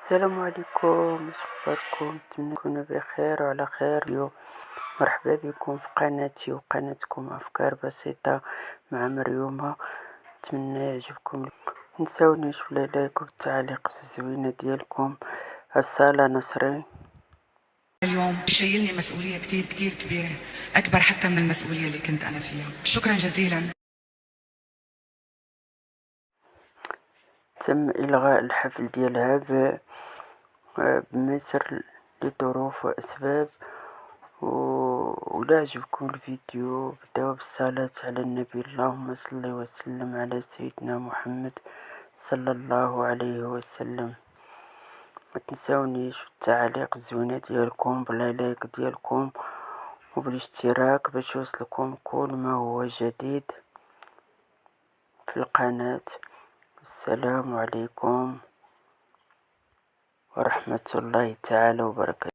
السلام عليكم، واش اخباركم؟ نتمنى تكونوا بخير وعلى خير اليوم. مرحبا بكم في قناتي وقناتكم افكار بسيطة مع مريومة. نتمنى يعجبكم. تنساونيش بلا لايك والتعليق الزوينة ديالكم. الصالة نصرين. اليوم بشيلني مسؤولية كتير كتير كبيرة، أكبر حتى من المسؤولية اللي كنت أنا فيها. شكرا جزيلا. تم إلغاء الحفل ديالها بمصر لظروف وأسباب. ولا عجبكم الفيديو بداو بالصلاة على النبي، اللهم صل وسلم على سيدنا محمد صلى الله عليه وسلم. ما تنساونيش بالتعليق الزوينة ديالكم بلا لايك ديالكم وبالاشتراك باش يوصلكم كل ما هو جديد في القناة. السلام عليكم ورحمة الله تعالى وبركاته.